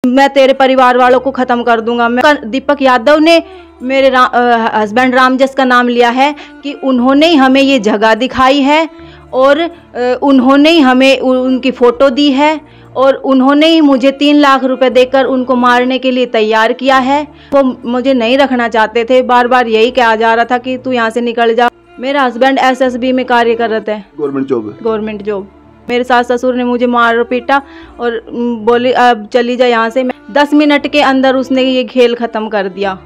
मैं तेरे परिवार वालों को ख़त्म कर दूंगा। दीपक यादव ने मेरे हस्बैंड रामजस का नाम लिया है कि उन्होंने ही हमें ये जगह दिखाई है और उन्होंने ही हमें उनकी फ़ोटो दी है और उन्होंने ही मुझे 3 लाख रुपए देकर उनको मारने के लिए तैयार किया है। वो मुझे नहीं रखना चाहते थे, बार बार यही कहा जा रहा था कि तू यहाँ से निकल जा। मेरा हस्बैंड एसएसबी में कार्यरत है, गवर्नमेंट जॉब। मेरे सास ससुर ने मुझे मार पीटा और बोले अब चली जा यहाँ से। 10 मिनट के अंदर उसने ये खेल ख़त्म कर दिया।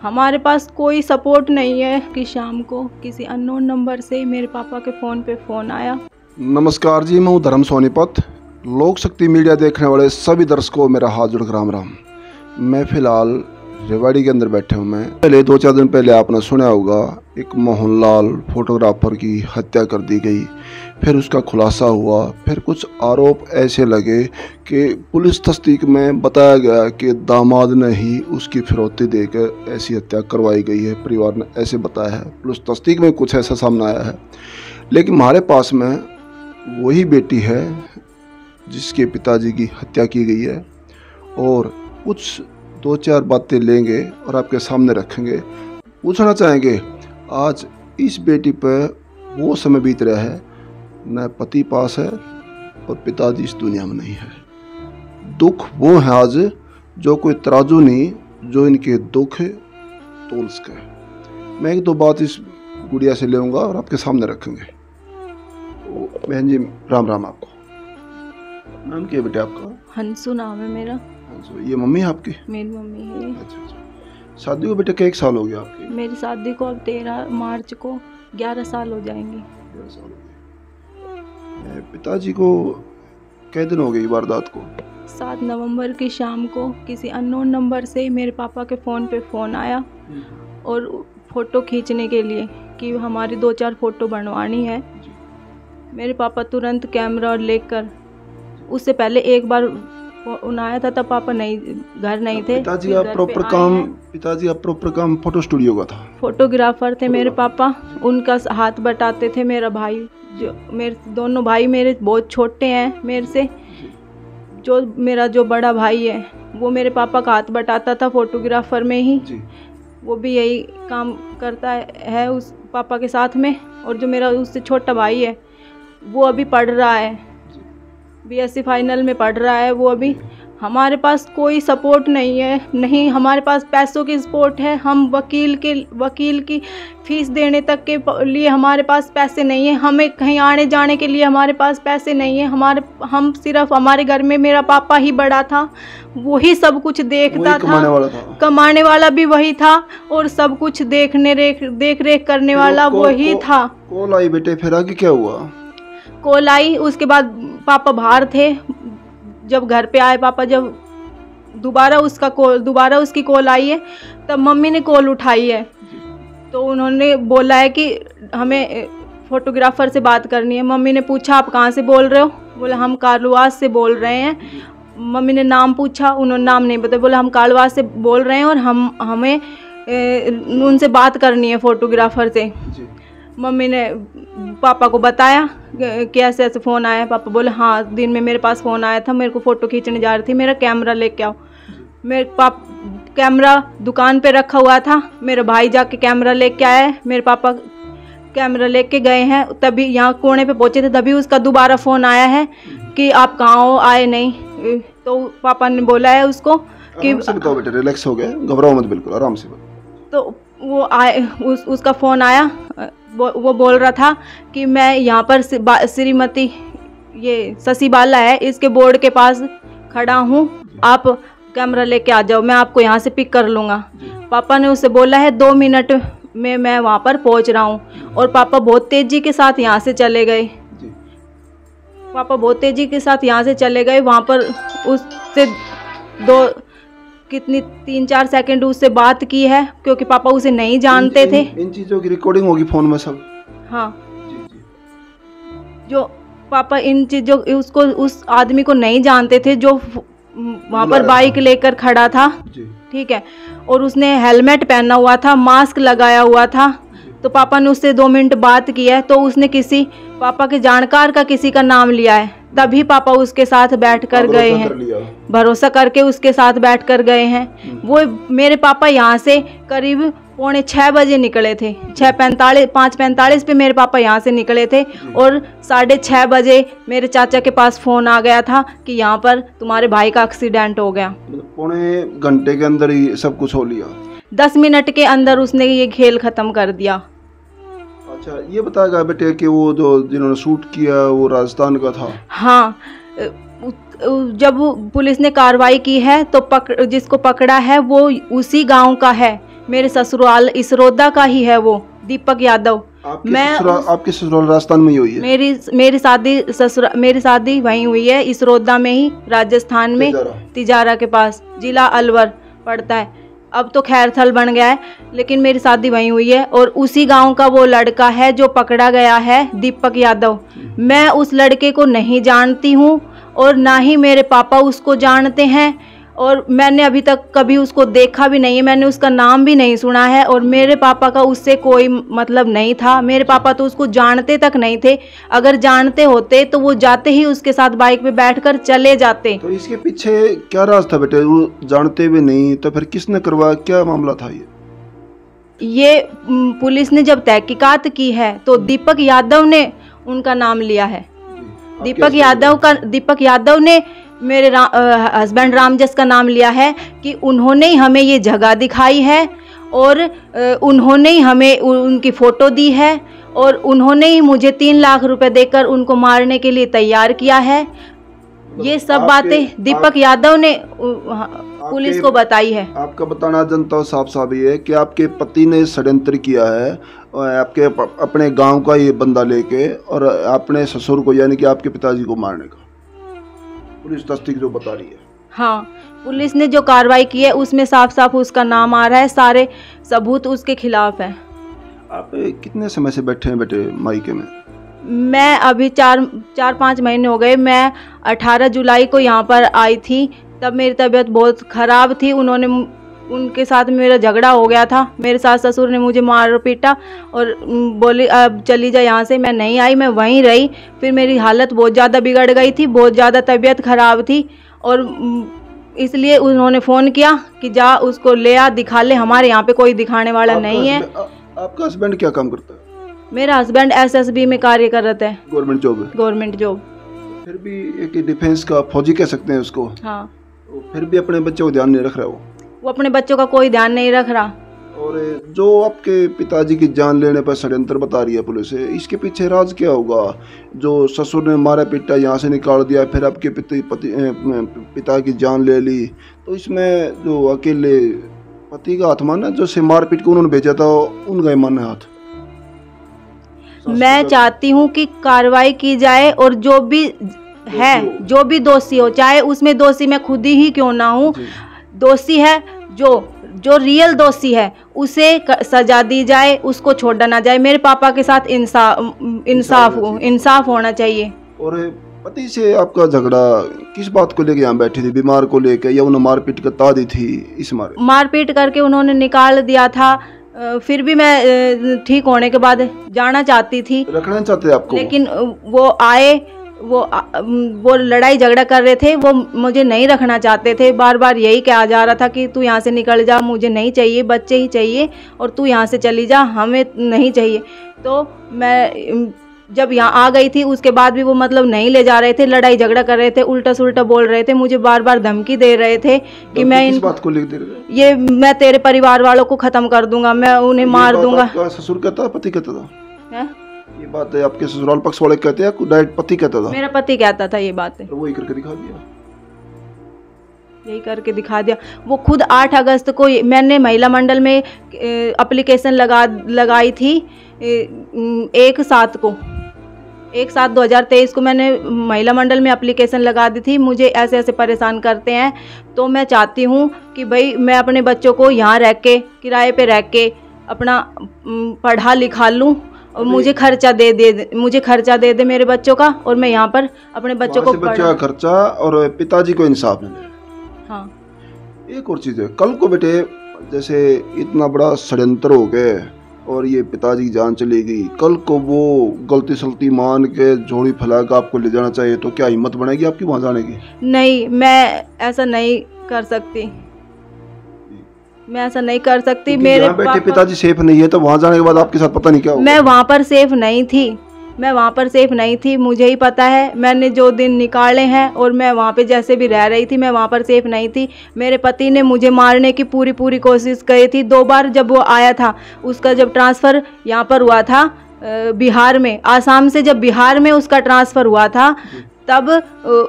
हमारे पास कोई सपोर्ट नहीं है कि शाम को किसी अननोन नंबर से मेरे पापा के फ़ोन पे फ़ोन आया। नमस्कार जी, मैं हूँ धर्म सोनीपत। लोक शक्ति मीडिया देखने वाले सभी दर्शकों मेरा हाथ जोड़ राम राम। मैं फ़िलहाल रेवाड़ी के अंदर बैठे हूँ। मैं पहले 2-4 दिन पहले आपने सुना होगा एक मोहनलाल फोटोग्राफर की हत्या कर दी गई, फिर उसका खुलासा हुआ, फिर कुछ आरोप ऐसे लगे कि पुलिस तस्दीक में बताया गया कि दामाद ने ही उसकी फिरौती देकर ऐसी हत्या करवाई गई है। परिवार ने ऐसे बताया है, पुलिस तस्दीक में कुछ ऐसा सामने आया है। लेकिन हमारे पास में वही बेटी है जिसके पिताजी की हत्या की गई है और कुछ 2-4 बातें लेंगे और आपके सामने रखेंगे। पूछना चाहेंगे आज इस बेटी पर वो समय बीत रहा है, न पति पास है और पिताजी इस दुनिया में नहीं है। दुख वो है आज जो कोई तराजू नहीं जो इनके दुख तोल सके। मैं 1-2 बात इस गुड़िया से लेऊंगा और आपके सामने रखेंगे। बहन जी राम राम। आपको नाम क्या है बेटे आपका? हंसू नाम है मेरा। ये मम्मी है आपकी? मेरी मम्मी है। अच्छा। शादी को बेटे क्या 1 साल हो गया आपकी? मेरी शादी को अब 13 मार्च को 11 साल हो जाएंगे। 11 साल हो गए। पिताजी को कितने दिन हो गए वारदात को? 7 नवंबर की शाम को किसी अननोन नंबर से मेरे पापा के फ़ोन पे फ़ोन आया और फ़ोटो खींचने के लिए कि हमारी 2-4 फ़ोटो बनवानी है। मेरे पापा तुरंत कैमरा लेकर, उससे पहले एक बार उन आया था तब पापा घर नहीं थे। पिताजी आप प्रॉपर काम फोटो स्टूडियो का था? फोटोग्राफर थे मेरे पापा, उनका हाथ बटाते थे। मेरा भाई जो मेरे दोनों भाई मेरे बहुत छोटे हैं मेरे से, जो बड़ा भाई है वो मेरे पापा का हाथ बटाता था फोटोग्राफर में ही। वो भी यही काम करता है उस पापा के साथ में। और जो मेरा उससे छोटा भाई है वो अभी पढ़ रहा है, BSc फाइनल में पढ़ रहा है वो अभी। हमारे पास कोई सपोर्ट नहीं है, नहीं हमारे पास पैसों की सपोर्ट है। हम वकील की फ़ीस देने तक के लिए हमारे पास पैसे नहीं है। हमें कहीं आने जाने के लिए हमारे पास पैसे नहीं है। हम सिर्फ हमारे घर में मेरा पापा ही बड़ा था, वही सब कुछ देखता था, कमाने वाला भी वही था और सब कुछ देख रेख करने वाला वही था। कॉल आई बेटे, फिर आगे क्या हुआ? कॉल आई, उसके बाद पापा बाहर थे। जब घर पे आए पापा, जब दोबारा उसकी कॉल आई है तब मम्मी ने कॉल उठाई है। तो उन्होंने बोला है कि हमें फोटोग्राफर से बात करनी है। मम्मी ने पूछा आप कहाँ से बोल रहे हो? बोला हम कालवास से बोल रहे हैं। मम्मी ने नाम पूछा, उन्होंने नाम नहीं बताया। बोला हम कालवास से बोल रहे हैं और हमें उनसे बात करनी है फोटोग्राफर से। मम्मी ने पापा को बताया कि ऐसे फ़ोन आया। पापा बोले हाँ दिन में मेरे पास फ़ोन आया था, मेरे को फ़ोटो खींचने जा रही थी, मेरा कैमरा लेके आओ। कैमरा दुकान पे रखा हुआ था, मेरा भाई जाके कैमरा लेके आया है। मेरे पापा कैमरा लेके गए हैं, तभी यहाँ कोने पे पहुँचे थे, तभी उसका दोबारा फ़ोन आया है कि आप कहाँ हो, आए नहीं। तो पापा ने बोला है उसको कि बताओ बेटे, रिलैक्स हो गए, घबराओ मत, बिल्कुल आराम से। तो वो आए, उसका फ़ोन आया। वो बोल रहा था कि मैं यहाँ पर श्रीमती ये शशि बाला है, इसके बोर्ड के पास खड़ा हूँ, आप कैमरा लेके आ जाओ, मैं आपको यहाँ से पिक कर लूँगा। पापा ने उससे बोला है 2 मिनट में मैं वहाँ पर पहुँच रहा हूँ। और पापा बहुत तेज़ी के साथ यहाँ से चले गए। वहाँ पर उससे 3-4 सेकंड उससे बात की है क्योंकि पापा उसे नहीं जानते थे। इन चीज़ों की रिकॉर्डिंग होगी फ़ोन में सब? हाँ जो पापा इन चीज़ों उसको उस आदमी को नहीं जानते थे जो वहाँ पर बाइक लेकर खड़ा था, ठीक है। और उसने हेलमेट पहना हुआ था, मास्क लगाया हुआ था, तो पापा ने उससे 2 मिनट बात की है, तो उसने किसी पापा के जानकार का किसी का नाम लिया है, तभी पापा उसके साथ बैठ कर गए हैं, भरोसा करके उसके साथ बैठ कर गए हैं। वो मेरे पापा यहाँ से करीब 5:45 निकले थे, 5:45 पे मेरे पापा यहाँ से निकले थे और 6:30 बजे मेरे चाचा के पास फ़ोन आ गया था कि यहाँ पर तुम्हारे भाई का एक्सीडेंट हो गया। पौने घंटे के अंदर ही सब कुछ हो लिया, 10 मिनट के अंदर उसने ये खेल ख़त्म कर दिया। अच्छा, ये बताएगा बेटे कि वो जो जिन्होंने शूट किया वो राजस्थान का था? हाँ, जब पुलिस ने कार्रवाई की है तो जिसको पकड़ा है वो उसी गांव का है, मेरे ससुराल इसरोदा का ही है, वो दीपक यादव। आपके ससुराल राजस्थान में ही हुई है? मेरी शादी वहीं हुई है, इसरोदा में ही, राजस्थान में, तिजारा के पास, जिला अलवर पड़ता है। अब तो खैरथल बन गया है, लेकिन मेरी शादी वहीं हुई है और उसी गांव का वो लड़का है जो पकड़ा गया है, दीपक यादव। मैं उस लड़के को नहीं जानती हूँ और ना ही मेरे पापा उसको जानते हैं और मैंने अभी तक कभी उसको देखा भी नहीं है, मैंने उसका नाम भी नहीं सुना है और मेरे पापा का उससे कोई मतलब नहीं था। मेरे पापा तो उसको जानते तक नहीं थे, अगर जानते होते तो वो जाते ही उसके साथ बाइक पे बैठकर चले जाते। तो इसके पीछे क्या राज था बेटे? वो जानते भी नहीं तो फिर किसने करवाया, क्या मामला था ये पुलिस ने जब तहकीकात की है तो दीपक यादव ने उनका नाम लिया है। दीपक यादव ने मेरे हस्बैंड रामजस का नाम लिया है कि उन्होंने ही हमें ये जगह दिखाई है और उन्होंने ही हमें उनकी फ़ोटो दी है और उन्होंने ही मुझे 3 लाख रुपए देकर उनको मारने के लिए तैयार किया है। ये सब बातें दीपक यादव ने पुलिस को बताई है। आपका बताना जनता साफ साफ ये है कि आपके पति ने षड्यंत्र किया है आपके अपने गांव का ये बंदा लेके और अपने ससुर को यानी कि आपके पिताजी को मारने का, पुलिस तस्दीक जो बता रही है। हाँ, पुलिस ने जो कार्रवाई की है उसमें साफ साफ उसका नाम आ रहा है, सारे सबूत उसके खिलाफ है। आप कितने समय से बैठे हैं बेटे मायके में? मैं अभी 4-5 महीने हो गए। मैं 18 जुलाई को यहाँ पर आई थी, तब मेरी तबीयत बहुत ख़राब थी। उनके साथ मेरा झगड़ा हो गया था, मेरे सास ससुर ने मुझे मार पीटा और बोले अब चली जा यहाँ से। मैं नहीं आई, मैं वहीं रही। फिर मेरी हालत बहुत ज़्यादा बिगड़ गई थी, बहुत ज़्यादा तबीयत ख़राब थी और इसलिए उन्होंने फ़ोन किया कि जा उसको ले आ, दिखा ले, हमारे यहाँ पे कोई दिखाने वाला नहीं है। आपका हस्बैंड क्या काम करता है? मेरा हस्बैंड SSB में कार्यरत है। गवर्नमेंट जॉब है? Government job. फिर भी एक डिफेंस का फौजी कह सकते हैं उसको। हाँ। तो फिर भी अपने बच्चों को ध्यान नहीं रख रहा वो अपने बच्चों का कोई ध्यान नहीं रख रहा। और जो आपके पिताजी की जान लेने पर षड्यंत्र बता रही है पुलिस, इसके पीछे राज क्या होगा? जो ससुर ने मारा पीटा यहाँ से निकाल दिया, फिर आपके पिता की जान ले ली, तो इसमें जो अकेले पति का हाथ माना, जो से मार पीट को उन्होंने भेजा था उनका ही मानना हाथ। मैं चाहती हूँ कि कार्रवाई की जाए और जो भी है, जो भी दोषी हो, चाहे उसमें दोषी मैं खुद ही क्यों ना हूँ, दोषी है जो रियल दोषी है उसे सजा दी जाए, उसको छोड़ा ना जाए। मेरे पापा के साथ इंसाफ होना चाहिए। और पति से आपका झगड़ा किस बात को लेके यहाँ बैठी थी? बीमार को लेके या उन्हें मारपीट करता दी थी? इस मारपीट करके उन्होंने निकाल दिया था। फिर भी मैं ठीक होने के बाद जाना चाहती थी, रखना चाहते आपको, लेकिन वो आए, वो लड़ाई झगड़ा कर रहे थे, वो मुझे नहीं रखना चाहते थे। बार बार यही कहा जा रहा था कि तू यहाँ से निकल जा, मुझे नहीं चाहिए, बच्चे ही चाहिए और तू यहाँ से चली जा, हमें नहीं चाहिए। तो मैं जब यहाँ आ गई थी उसके बाद भी वो मतलब नहीं ले जा रहे थे, लड़ाई झगड़ा कर रहे थे, उल्टा सुल्टा बोल रहे थे, मुझे बार बार धमकी दे रहे थे कि मैं इन बात को लिख दे रहे, ये मैं तेरे परिवार वालों को खत्म कर दूंगा, मैं उन्हें मार दूंगा। ससुर कहता, पति कहता था ये बात है? आपके ससुराल पक्ष वाले कहते हैं, डायरेक्ट पति कहता था? मेरा पति कहता था ये बात है। तो वही करके दिखा दिया, यही करके दिखा दिया। वो खुद 8 अगस्त को मैंने महिला मंडल में एप्लीकेशन लगाई थी 1/7/2023 को मैंने महिला मंडल में एप्लीकेशन लगा दी थी। मुझे ऐसे ऐसे परेशान करते हैं, तो मैं चाहती हूँ कि भाई मैं अपने बच्चों को यहाँ रह के, किराए पे रह के अपना पढ़ा लिखा लूँ और मुझे खर्चा दे दे मेरे बच्चों का, और मैं यहाँ पर अपने बच्चों को बच्चों का खर्चा और पिताजी को इंसाफ मिले। हाँ, एक और चीज़ है, कल को बेटे जैसे इतना बड़ा षड्यंत्र हो गए और ये पिताजी की जान चली गई, कल को वो गलती सलती मान के झोली फैलाकर आपको ले जाना चाहिए तो क्या हिम्मत बनेगी आपकी वहाँ जाने की? नहीं, मैं ऐसा नहीं कर सकती, मैं ऐसा नहीं कर सकती। मेरे बैठे पिताजी सेफ नहीं है तो वहाँ जाने के बाद आपके साथ पता नहीं क्या होगा। मैं वहाँ पर सेफ नहीं थी, मैं वहाँ पर सेफ नहीं थी, मुझे ही पता है। मैंने जो दिन निकाले हैं और मैं वहाँ पे जैसे भी रह रही थी, मैं वहाँ पर सेफ नहीं थी। मेरे पति ने मुझे मारने की पूरी कोशिश करी थी। 2 बार जब वो आया था, उसका जब ट्रांसफ़र यहाँ पर हुआ था बिहार में, आसाम से जब बिहार में उसका ट्रांसफ़र हुआ था, तब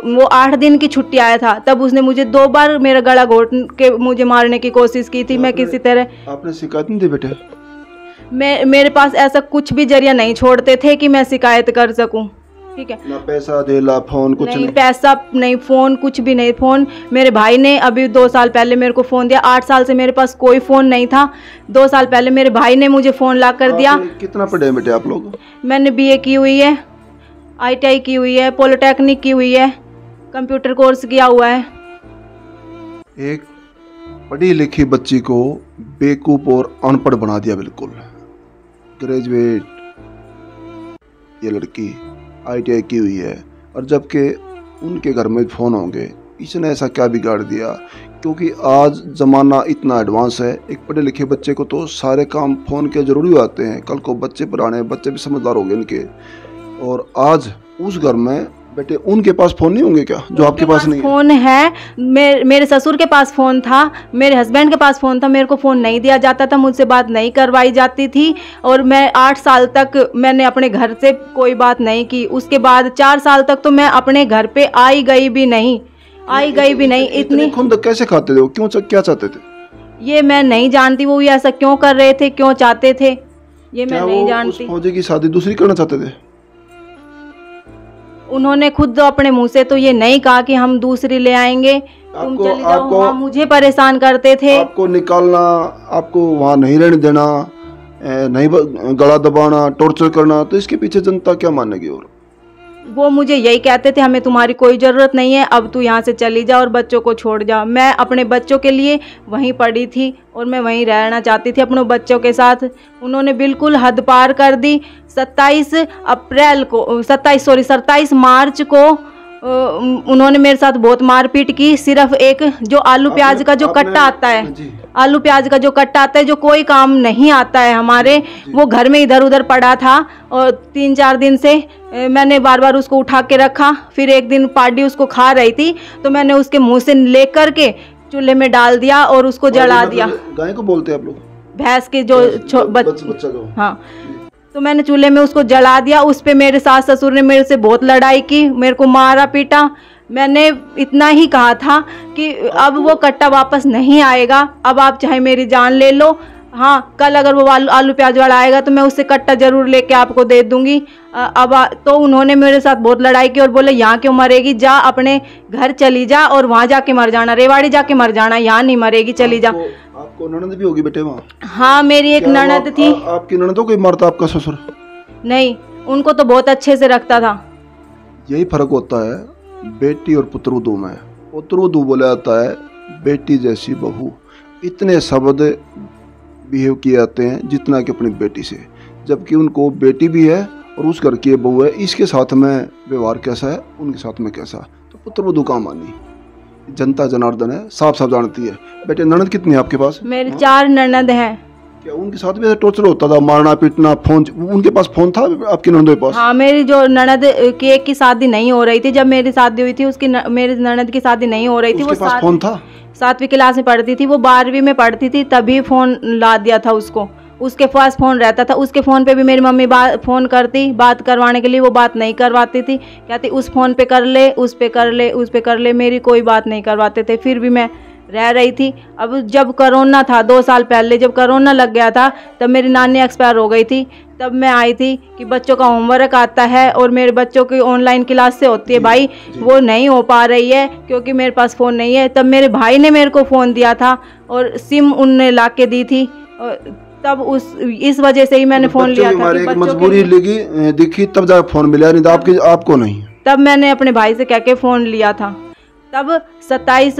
वो 8 दिन की छुट्टी आया था, तब उसने मुझे 2 बार मेरा गला घोट के मुझे मारने की कोशिश की थी। मैं किसी तरह, आपने शिकायत नहीं दी बेटे? मेरे पास ऐसा कुछ भी जरिया नहीं छोड़ते थे कि मैं शिकायत कर सकूं, ठीक है ना पैसा देला, फोन कुछ नहीं? पैसा नहीं, फ़ोन कुछ भी नहीं। फ़ोन मेरे भाई ने अभी 2 साल पहले मेरे को फ़ोन दिया। 8 साल से मेरे पास कोई फ़ोन नहीं था। 2 साल पहले मेरे भाई ने मुझे फ़ोन ला कर दिया। कितना पढ़े बेटे आप लोग? मैंने BA की हुई है, ITI की हुई है, पॉलिटेक्निक की हुई है, कंप्यूटर कोर्स किया हुआ है। एक पढ़ी लिखी बच्ची को बेवकूफ़ और अनपढ़ बना दिया बिल्कुल। ग्रेजुएट ये लड़की ITI की हुई है, और जबकि उनके घर में फ़ोन होंगे। इसने ऐसा क्या बिगाड़ दिया? क्योंकि आज ज़माना इतना एडवांस है, एक पढ़े लिखे बच्चे को तो सारे काम फ़ोन के ज़रूरी होते हैं। कल को बच्चे पुराने, बच्चे भी समझदार हो गए इनके, और आज उस घर में बेटे उनके पास फ़ोन नहीं होंगे क्या जो आपके पास नहीं है? फ़ोन है, मेरे ससुर के पास फ़ोन था, मेरे हस्बैंड के पास फ़ोन था। मेरे को फ़ोन नहीं दिया जाता था, मुझसे बात नहीं करवाई जाती थी, और मैं 8 साल तक मैंने अपने घर से कोई बात नहीं की। उसके बाद 4 साल तक तो मैं अपने घर पे आई गई भी नहीं। इतनी खुद कैसे खाते थे वो? क्यों, क्या चाहते थे? ये मैं नहीं जानती, वो ऐसा क्यों कर रहे थे, क्यों चाहते थे, ये मैं नहीं जानती। उस फौजी की शादी दूसरी करना चाहते थे? उन्होंने खुद अपने मुंह से तो ये नहीं कहा कि हम दूसरी ले आएंगे, तुम चली जाओ। हाँ, मुझे परेशान करते थे। आपको निकालना, आपको वहाँ नहीं रहने देना, नहीं गला दबाना, टॉर्चर करना, तो इसके पीछे जनता क्या मानेगी? और वो मुझे यही कहते थे, हमें तुम्हारी कोई ज़रूरत नहीं है, अब तू यहाँ से चली जा और बच्चों को छोड़ जा। मैं अपने बच्चों के लिए वहीं पड़ी थी और मैं वहीं रहना चाहती थी अपने बच्चों के साथ। उन्होंने बिल्कुल हद पार कर दी। 27 मार्च को उन्होंने मेरे साथ बहुत मारपीट की। सिर्फ एक जो आलू प्याज का जो कट्टा आता है, आलू प्याज का जो कट्टा आता है, जो कोई काम नहीं आता है हमारे, वो घर में इधर उधर पड़ा था, और 3-4 दिन से मैंने बार बार उसको उठा के रखा। फिर एक दिन पार्टी उसको खा रही थी तो मैंने उसके मुंह से लेकर के चूल्हे में डाल दिया और उसको जला दिया। गाय को बोलते हैं आप लोग? भैंस के जो बच्चा को। हाँ, तो मैंने चूल्हे में उसको जला दिया। उस पे मेरे सास ससुर ने मेरे से बहुत लड़ाई की, मेरे को मारा पीटा। मैंने इतना ही कहा था कि अब वो कट्टा वापस नहीं आएगा, अब आप चाहे मेरी जान ले लो, हाँ कल अगर वो आलू प्याज वाला आएगा तो मैं उससे कट्टा ज़रूर लेके आपको दे दूंगी। तो उन्होंने मेरे साथ बहुत लड़ाई की और बोले यहाँ क्यों मरेगी, जा अपने घर चली जा और वहाँ जाके मर जाना, रेवाड़ी जाके मर जाना, यहाँ नहीं मरेगी, चली जा। आपको ननद भी होगी बेटे वहाँ? हाँ, मेरी एक ननद थी। आपकी ननद को मारता आपका ससुर? नहीं, उनको तो बहुत अच्छे से रखता था। यही फर्क होता है बेटी और पुत्रवधू में। पुत्रवधू बोला जाता है बेटी जैसी बहू, इतने शब्द बिहेव किए जाते हैं जितना कि अपनी बेटी से, जबकि उनको बेटी भी है और उस घर की बहू है। इसके साथ में व्यवहार कैसा है, उनके साथ में कैसा, तो पुत्रवधू का मानी जनता जनार्दन है, साफ साफ जानती है। बेटे ननद कितनी है आपके पास? मेरे 4 ननद हैं। क्या उनके साथ भी ऐसा टॉर्चर होता था, मारना पीटना? फोन उनके पास फोन था आपकी ननद के पास? हाँ, मेरी जो ननद की एक की शादी नहीं हो रही थी, जब मेरी शादी हुई थी उसकी मेरी ननद की शादी नहीं हो रही थी। उसके पास फोन था? 7वीं क्लास में पढ़ती थी वो, 12वीं में पढ़ती थी, तभी फ़ोन ला दिया था उसको। उसके पास फ़ोन रहता था, उसके फ़ोन पे भी मेरी मम्मी फ़ोन करती बात करवाने के लिए, वो बात नहीं करवाती थी, कहती उस फ़ोन पे कर ले, उस पे कर ले, उस पे कर ले, मेरी कोई बात नहीं करवाते थे। फिर भी मैं रह रही थी। अब जब कोरोना था 2 साल पहले, जब कोरोना लग गया था, तब मेरी नानी एक्सपायर हो गई थी। तब मैं आई थी कि बच्चों का होमवर्क आता है और मेरे बच्चों की ऑनलाइन क्लास से होती है भाई, वो नहीं हो पा रही है क्योंकि मेरे पास फ़ोन नहीं है। तब मेरे भाई ने मेरे को फ़ोन दिया था और सिम उनने ला के दी थी, तब इस वजह से ही मैंने फ़ोन लिया था। एक मजबूरी लगी दिखी तब जाकर फ़ोन मिला, नहीं तो आपको नहीं। तब मैंने अपने भाई से कह के फ़ोन लिया था। तब 27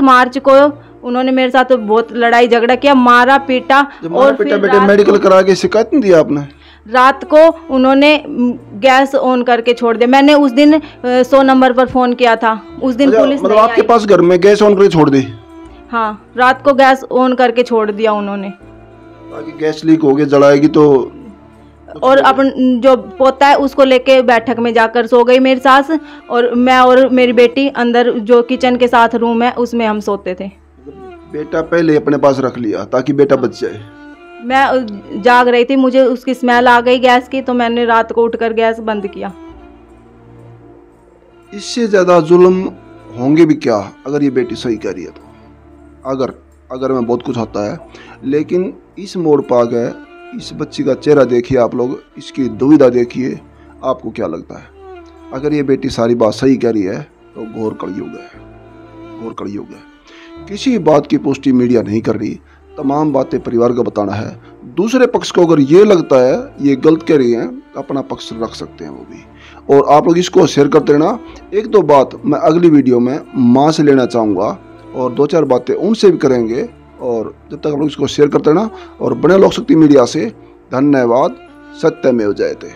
मार्च को उन्होंने मेरे साथ तो बहुत लड़ाई झगड़ा किया, मारा पीटा। और बेटा बेटे मेडिकल करा के शिकायत नहीं दिया आपने? रात को उन्होंने गैस ऑन करके छोड़ दिया। मैंने उस दिन 100 नंबर पर फोन किया था, उस दिन पुलिस मतलब आपके पास घर में गैस ऑन करके छोड़ दी? हाँ, रात को गैस ऑन करके छोड़ दिया उन्होंने, ताकि गैस लीक हो गया, जलाएगी तो। और अपन जो पोता है उसको लेके बैठक में जाकर सो गई मेरी सास, और मैं और मेरी बेटी अंदर जो किचन के साथ रूम है उसमें हम सोते थे। बेटा पहले अपने पास रख लिया ताकि बेटा बच जाए? मैं जाग रही थी, मुझे उसकी स्मेल आ गई गैस की, तो मैंने रात को उठकर गैस बंद किया। इससे ज्यादा जुल्म होंगे भी क्या अगर ये बेटी सही कह रही है तो? अगर मैं बहुत कुछ होता है, लेकिन इस मोड़ पर आ गए, इस बच्ची का चेहरा देखिए आप लोग, इसकी दुविधा देखिए, आपको क्या लगता है? अगर ये बेटी सारी बात सही कह रही है तो घोर कलयुग है, घोर कलयुग है। किसी बात की पुष्टि मीडिया नहीं कर रही, तमाम बातें परिवार को बताना है। दूसरे पक्ष को अगर ये लगता है ये गलत कह रही हैं, अपना पक्ष रख सकते हैं वो भी। और आप लोग इसको शेयर करते रहना। एक दो बात मैं अगली वीडियो में माँ से लेना चाहूँगा, और 2-4 बातें उनसे भी करेंगे। और जब तक आप लोग इसको शेयर करते रहना और बने लोक शक्ति मीडिया से। धन्यवाद। सत्यमेव जयते।